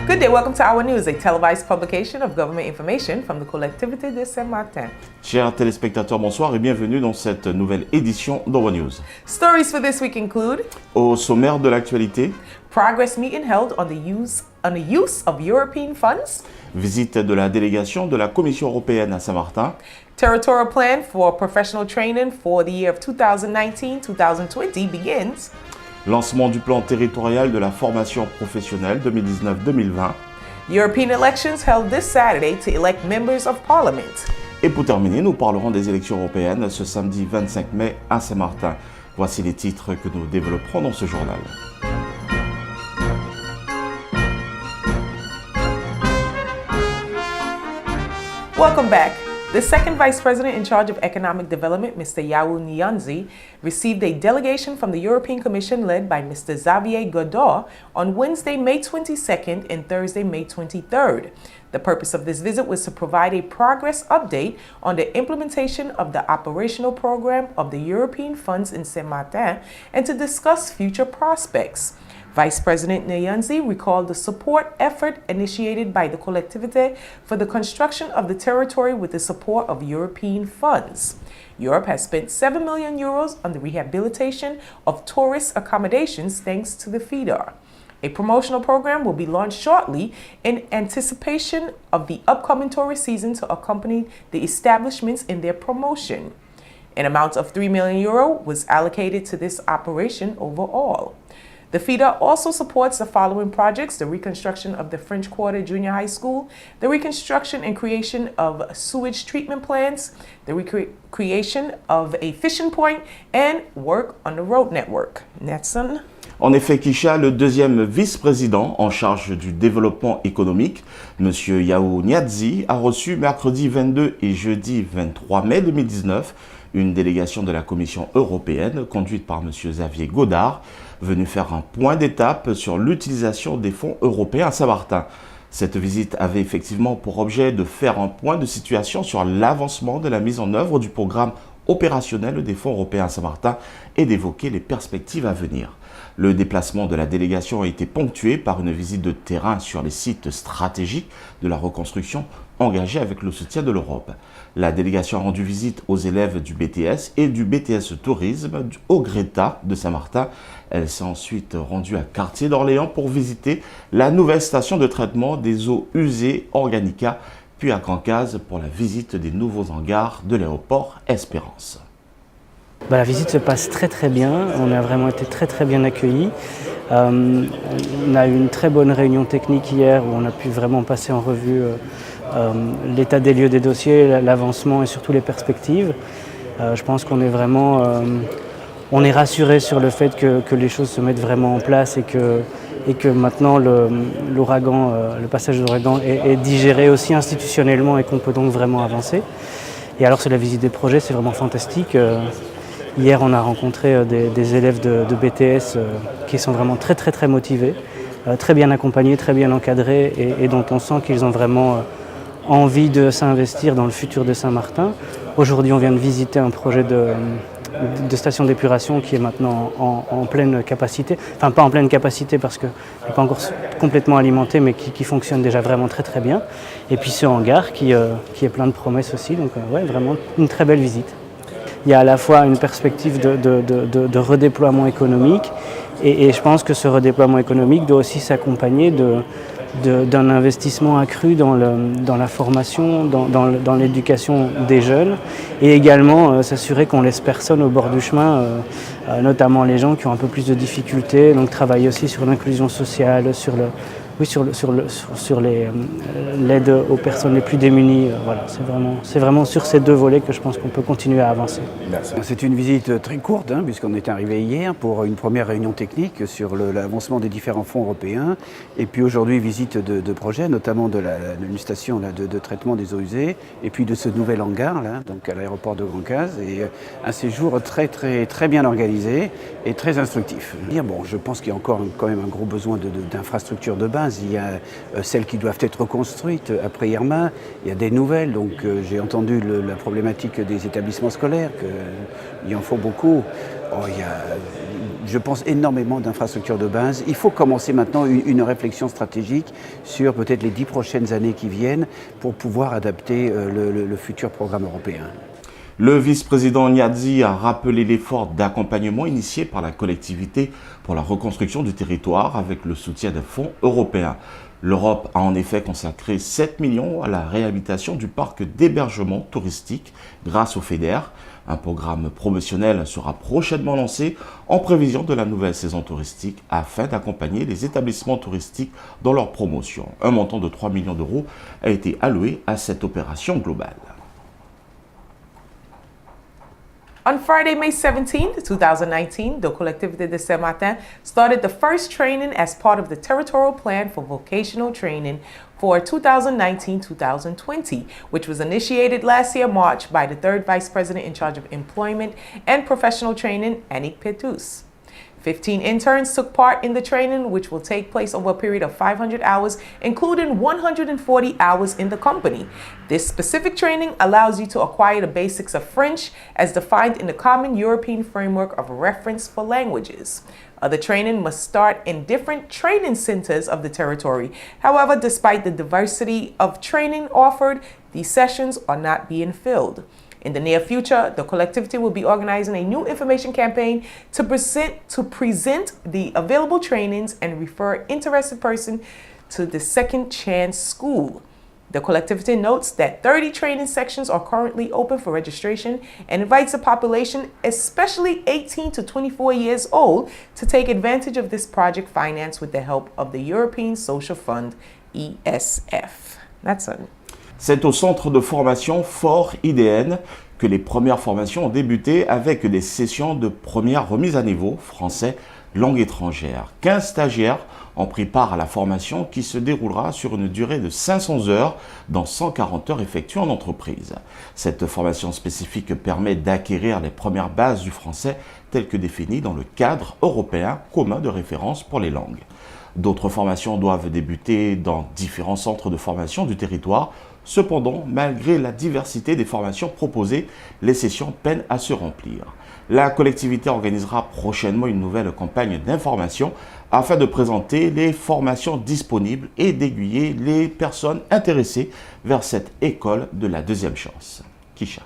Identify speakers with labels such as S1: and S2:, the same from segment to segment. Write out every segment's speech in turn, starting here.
S1: Good day, welcome to Our News, a televised publication of government information from the Collectivité de SAINT-MARTIN.
S2: Chers téléspectateurs, bonsoir et bienvenue dans cette nouvelle édition d'Our News.
S1: Stories for this week include
S2: Au sommaire de l'actualité,
S1: progress meeting held on the use of European funds,
S2: visite de la délégation de la Commission européenne à Saint-Martin,
S1: territorial plan for professional training for the year of 2019-2020 begins,
S2: lancement du plan territorial de la formation professionnelle 2019-2020
S1: European elections held this Saturday to elect members of parliament.
S2: et pour terminer, nous parlerons des élections européennes ce samedi 25 mai à Saint-Martin. Voici les titres que nous développerons dans ce journal.
S1: Welcome back. The second Vice President in charge of Economic Development, Mr. Yao Nyanzi, received a delegation from the European Commission led by Mr. Xavier Godard on Wednesday, May 22nd and Thursday, May 23rd. The purpose of this visit was to provide a progress update on the implementation of the operational program of the European funds in Saint-Martin and to discuss future prospects. Vice President Nyanzi recalled the support effort initiated by the Collectivité for the construction of the territory with the support of European funds. Europe has spent 7 million euros on the rehabilitation of tourist accommodations thanks to the FEDER. A promotional program will be launched shortly in anticipation of the upcoming tourist season to accompany the establishments in their promotion. An amount of 3 million euro was allocated to this operation overall. The FEDER also supports the following projects: the reconstruction of the French Quarter Junior High School, the reconstruction and creation of sewage treatment plants, the creation of a fishing point, and work on the road network. Netson.
S2: En effet, Kisha, le deuxième vice-président en charge du développement économique, M. Yao Nyanzi, a reçu mercredi 22 et jeudi 23 mai 2019 une délégation de la Commission européenne conduite par M. Xavier Godard, venu faire un point d'étape sur l'utilisation des fonds européens à Saint-Martin. Cette visite avait effectivement pour objet de faire un point de situation sur l'avancement de la mise en œuvre du programme opérationnel des fonds européens à Saint-Martin et d'évoquer les perspectives à venir. Le déplacement de la délégation a été ponctué par une visite de terrain sur les sites stratégiques de la reconstruction engagés avec le soutien de l'Europe. La délégation a rendu visite aux élèves du BTS et du BTS Tourisme au Greta de Saint-Martin. Elle s'est ensuite rendue à Quartier d'Orléans pour visiter la nouvelle station de traitement des eaux usées Organica, puis à Cancase pour la visite des nouveaux hangars de l'aéroport Espérance.
S3: La visite se passe très bien, on a vraiment été très bien accueillis. On a eu une très bonne réunion technique hier où on a pu vraiment passer en revue l'état des lieux des dossiers, l'avancement et surtout les perspectives. Je pense qu'on est vraiment on est rassuré sur le fait que les choses se mettent vraiment en place et que maintenant l'ouragan, le passage de l'ouragan est digéré aussi institutionnellement et qu'on peut donc vraiment avancer. Et alors sur la visite des projets, c'est vraiment fantastique. Hier, on a rencontré des élèves de BTS qui sont vraiment très motivés, très bien accompagnés, très bien encadrés et dont on sent qu'ils ont vraiment envie de s'investir dans le futur de Saint-Martin. Aujourd'hui, on vient de visiter un projet de station d'épuration qui est maintenant en pleine capacité. Enfin, pas en pleine capacité parce qu'il n'est pas encore complètement alimenté, mais qui fonctionne déjà vraiment très bien. Et puis ce hangar qui est plein de promesses aussi. Donc, ouais, vraiment une très belle visite. Il y a à la fois une perspective de redéploiement économique et je pense que ce redéploiement économique doit aussi s'accompagner d'un investissement accru dans la formation, dans l'éducation des jeunes et également s'assurer qu'on laisse personne au bord du chemin, notamment les gens qui ont un peu plus de difficultés, donc travailler aussi sur l'inclusion sociale, sur l'aide aux personnes les plus démunies. Voilà, c'est vraiment sur ces deux volets que je pense qu'on peut continuer à avancer.
S4: Merci. C'est une visite très courte, puisqu'on est arrivé hier pour une première réunion technique sur l'avancement des différents fonds européens. Et puis aujourd'hui, visite de projets, notamment d'une station de traitement des eaux usées, et puis de ce nouvel hangar, donc à l'aéroport de Cancase. Et un séjour très bien organisé et très instructif. Bon, je pense qu'il y a encore quand même un gros besoin d'infrastructures de base. Il y a celles qui doivent être reconstruites après Irma, il y a des nouvelles, donc j'ai entendu la problématique des établissements scolaires, qu'il en faut beaucoup. Il y a je pense énormément d'infrastructures de base. Il faut commencer maintenant une réflexion stratégique sur peut-être les 10 prochaines années qui viennent pour pouvoir adapter le futur programme européen.
S2: Le vice-président Niadzi a rappelé l'effort d'accompagnement initié par la collectivité pour la reconstruction du territoire avec le soutien des fonds européens. L'Europe a en effet consacré 7 millions à la réhabilitation du parc d'hébergement touristique grâce au FEDER. Un programme promotionnel sera prochainement lancé en prévision de la nouvelle saison touristique afin d'accompagner les établissements touristiques dans leur promotion. Un montant de 3 millions d'euros a été alloué à cette opération globale.
S1: On Friday, May 17th, 2019, the Collectivité de SAINT-MARTIN started the first training as part of the Territorial Plan for Vocational Training for 2019-2020, which was initiated last year, March, by the third Vice President in charge of Employment and Professional Training, Annick Petrus. 15 interns took part in the training, which will take place over a period of 500 hours, including 140 hours in the company. This specific training allows you to acquire the basics of French as defined in the Common European Framework of Reference for Languages. Other training must start in different training centers of the territory. However, despite the diversity of training offered, these sessions are not being filled. In the near future, the collectivity will be organizing a new information campaign to present the available trainings and refer interested persons to the Second Chance School. The collectivity notes that 30 training sections are currently open for registration and invites the population, especially 18 to 24 years old, to take advantage of this project financed with the help of the European Social Fund, ESF. That's it.
S2: C'est au centre de formation Fort IDN que les premières formations ont débuté avec des sessions de première remise à niveau français langue étrangère. 15 stagiaires ont pris part à la formation qui se déroulera sur une durée de 500 heures dans 140 heures effectuées en entreprise. Cette formation spécifique permet d'acquérir les premières bases du français telles que définies dans le cadre européen commun de référence pour les langues. D'autres formations doivent débuter dans différents centres de formation du territoire. Cependant, malgré la diversité des formations proposées, les sessions peinent à se remplir. La collectivité organisera prochainement une nouvelle campagne d'information afin de présenter les formations disponibles et d'aiguiller les personnes intéressées vers cette école de la deuxième chance. Kisha.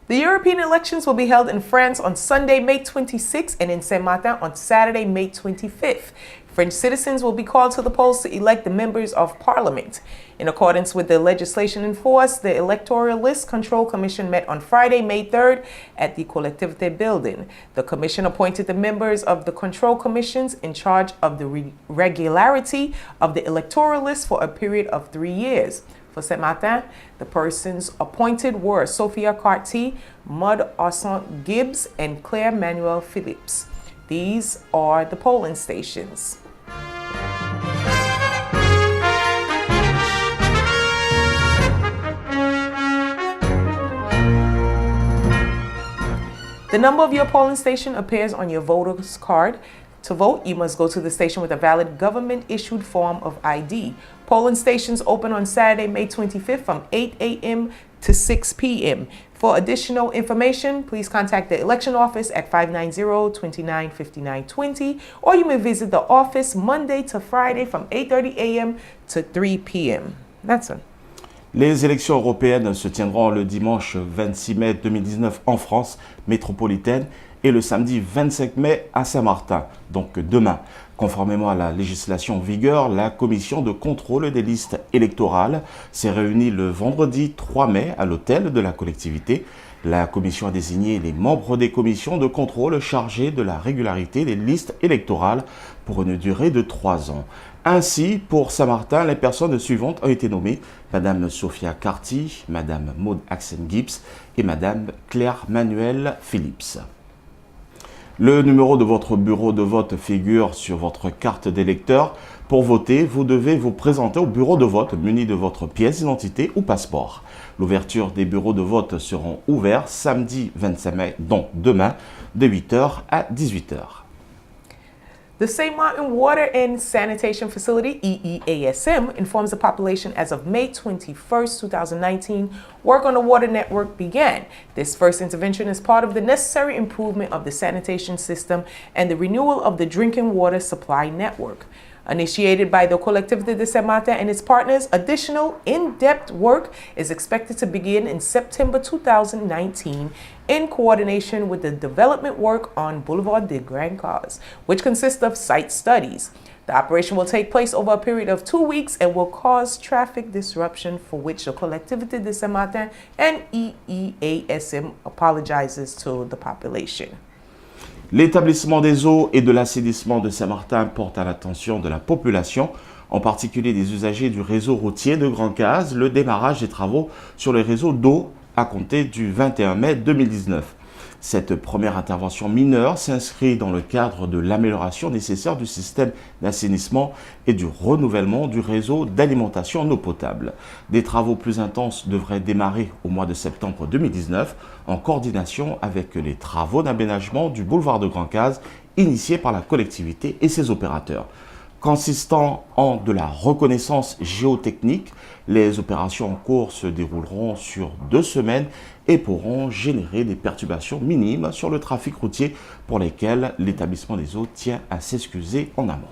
S1: The European elections will be held in France on Sunday, May 26th, and in Saint-Martin on Saturday, May 25th. French citizens will be called to the polls to elect the members of parliament. In accordance with the legislation in force, the Electoral List Control Commission met on Friday, May 3rd at the Collectivité building. The commission appointed the members of the control commissions in charge of the regularity of the electoral list for a period of 3 years. For Saint-Martin, the persons appointed were Sophia Carty, Maud Arson Gibbs, and Claire Manuel Phillips. These are the polling stations. The number of your polling station appears on your voter's card. To vote, you must go to the station with a valid government-issued form of ID. Polling stations open on Saturday, May 25th from 8 a.m. to 6 p.m. For additional information, please contact the election office at 590-295920, or you may visit the office Monday to Friday from 8:30 a.m. to 3 p.m. That's it.
S2: Les élections européennes se tiendront le dimanche 26 mai 2019 en France métropolitaine et le samedi 25 mai à Saint-Martin, donc demain. Conformément à la législation en vigueur, la commission de contrôle des listes électorales s'est réunie le vendredi 3 mai à l'hôtel de la collectivité. La commission a désigné les membres des commissions de contrôle chargés de la régularité des listes électorales pour une durée de 3 ans. Ainsi, pour Saint-Martin, les personnes suivantes ont été nommées Madame Sophia Carty, Madame Maud Gibbs et Madame Claire Manuel Phillips. Le numéro de votre bureau de vote figure sur votre carte d'électeur. Pour voter, vous devez vous présenter au bureau de vote muni de votre pièce d'identité ou passeport. L'ouverture des bureaux de vote seront ouverts samedi 25 mai, donc demain, de 8h à 18h.
S1: The St. Martin Water and Sanitation Facility, EEASM, informs the population as of May 21st, 2019, work on the water network began. This first intervention is part of the necessary improvement of the sanitation system and the renewal of the drinking water supply network. Initiated by the Collectivité de SAINT-MARTIN and its partners, additional in-depth work is expected to begin in September 2019 in coordination with the development work on Boulevard des Grands Cars, which consists of site studies. The operation will take place over a period of 2 weeks and will cause traffic disruption, for which the Collectivité de SAINT-MARTIN and EEASM apologizes to the population.
S2: L'établissement des eaux et de l'assainissement de Saint-Martin porte à l'attention de la population, en particulier des usagers du réseau routier de Grand Case, le démarrage des travaux sur les réseaux d'eau à compter du 21 mai 2019. Cette première intervention mineure s'inscrit dans le cadre de l'amélioration nécessaire du système d'assainissement et du renouvellement du réseau d'alimentation en eau potable. Des travaux plus intenses devraient démarrer au mois de septembre 2019 en coordination avec les travaux d'aménagement du boulevard de Grand Case initiés par la collectivité et ses opérateurs. Consistant en de la reconnaissance géotechnique, les opérations en cours se dérouleront sur 2 semaines et pourront générer des perturbations minimes sur le trafic routier pour lesquelles l'établissement des eaux tient à s'excuser en amont.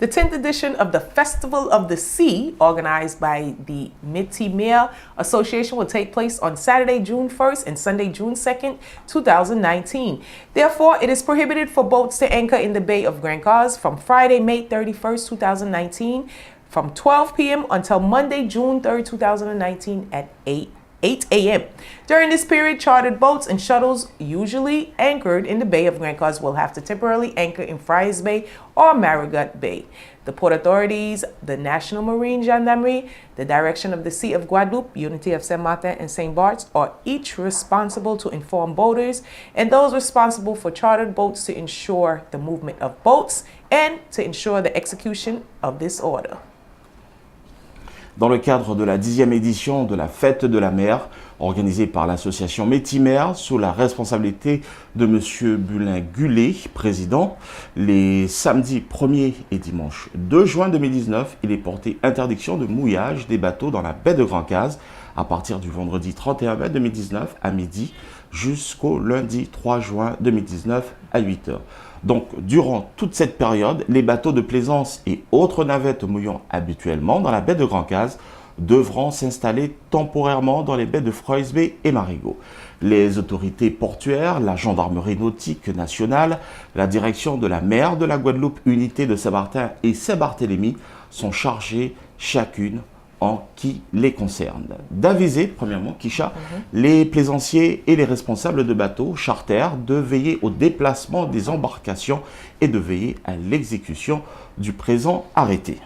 S1: The 10th edition of the Festival of the Sea, organized by the Métis Association, will take place on Saturday, June 1st and Sunday, June 2nd, 2019. Therefore, it is prohibited for boats to anchor in the Bay of Grand Case from Friday, May 31st, 2019, from 12 p.m. until Monday, June 3rd, 2019 at 8 a.m. During this period, chartered boats and shuttles usually anchored in the Bay of Grand Case will have to temporarily anchor in Friars Bay or Marigot Bay. The Port Authorities, the National Marine Gendarmerie, the Direction of the Sea of Guadeloupe, Unity of Saint-Martin and St. Bart's are each responsible to inform boaters and those responsible for chartered boats to ensure the movement of boats and to ensure the execution of this order.
S2: Dans le cadre de la 10e édition de la Fête de la mer, organisée par l'association Métis sous la responsabilité de M. Bulin-Gullet, président, les samedis 1er et dimanche 2 juin 2019, il est porté interdiction de mouillage des bateaux dans la baie de Grand Case à partir du vendredi 31 mai 2019 à midi jusqu'au lundi 3 juin 2019 à 8 h. Donc, durant toute cette période, les bateaux de plaisance et autres navettes mouillant habituellement dans la baie de Grand Case devront s'installer temporairement dans les baies de Freys Bay et Marigot. Les autorités portuaires, la gendarmerie nautique nationale, la direction de la mer de la Guadeloupe, unité de Saint-Martin et Saint-Barthélemy sont chargées chacune en qui les concerne. D'aviser, premièrement, Kisha, les plaisanciers et les responsables de bateaux charters de veiller au déplacement des embarcations et de veiller à l'exécution du présent arrêté.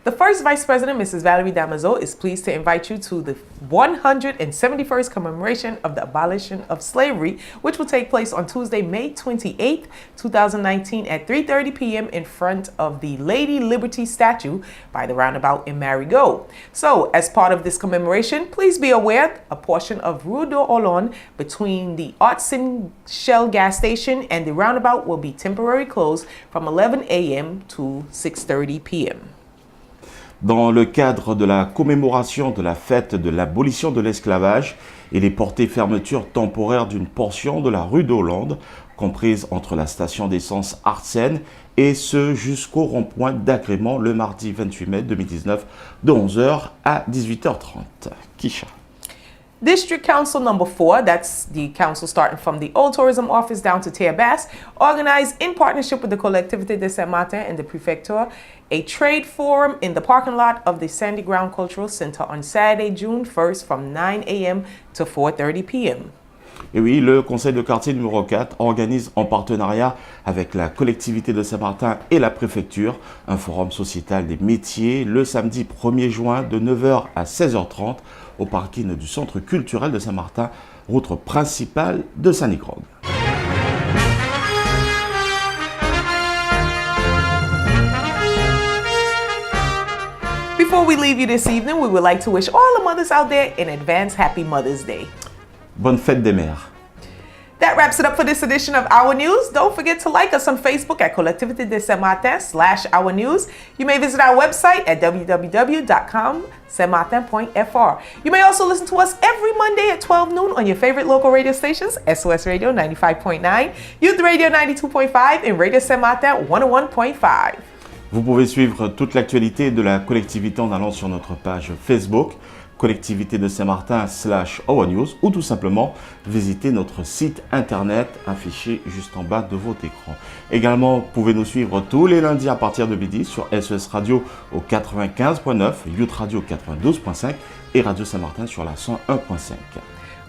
S1: The first Vice President, Mrs. Valerie Damazo, is pleased to invite you to the 171st commemoration of the abolition of slavery, which will take place on Tuesday, May 28th, 2019 at 3:30 p.m. in front of the Lady Liberty statue by the roundabout in Marigot. So, as part of this commemoration, please be aware a portion of Rue d'Olon between the Artsin Shell gas station and the roundabout will be temporarily closed from 11 a.m. to 6:30 p.m.
S2: Dans le cadre de la commémoration de la fête de l'abolition de l'esclavage, il est porté fermeture temporaire d'une portion de la rue d'Hollande, comprise entre la station d'essence Artsen et ce jusqu'au rond-point d'agrément le mardi 28 mai 2019 de 11 h à 18 h 30. Kisha.
S1: District Council number 4, that's the council starting from the Old Tourism Office down to Terre-Basse, organized in partnership with the Collectivité de SAINT-MARTIN and the Prefecture, a trade forum in the parking lot of the Sandy Ground Cultural Center on Saturday, June 1st from 9 a.m. to 4:30 p.m.
S2: Et oui, le conseil de quartier numéro 4 organise en partenariat avec la collectivité de Saint-Martin et la préfecture un forum sociétal des métiers le samedi 1er juin de 9 h à 16 h 30 au parking du centre culturel de Saint-Martin, route principale de Saint-Nigrog.
S1: Before we leave you this evening, we would like to wish all the mothers out there in advance Happy Mother's Day.
S2: Bonne fête des mères.
S1: That wraps it up for this edition of Our News. Don't forget to like us on Facebook at Collectivité de SAINT-MARTIN/Our News. You may visit our website at www.saintmartin.fr. You may also listen to us every Monday at 12 noon on your favorite local radio stations, SOS Radio 95.9, Youth Radio 92.5, and Radio Saint-Martin 101.5.
S2: Vous pouvez suivre toute l'actualité de la collectivité en allant sur notre page Facebook, Collectivité de Saint-Martin/Our News, ou tout simplement visiter notre site internet affiché juste en bas de votre écran. Également, vous pouvez nous suivre tous les lundis à partir de midi sur SOS Radio au 95.9, Youth Radio 92.5 et Radio Saint-Martin sur la 101.5.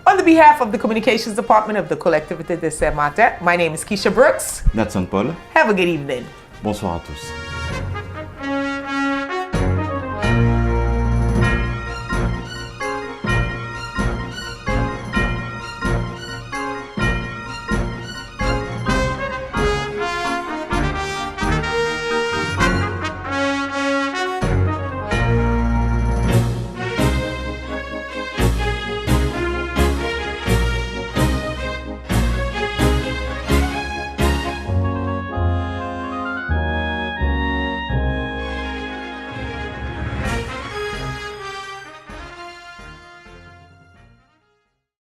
S1: On the behalf of the Communications Department of the Collectivité de Saint-Martin, my name is Keisha Brooks.
S2: Nathan Paul.
S1: Have a good evening.
S2: Bonsoir à tous.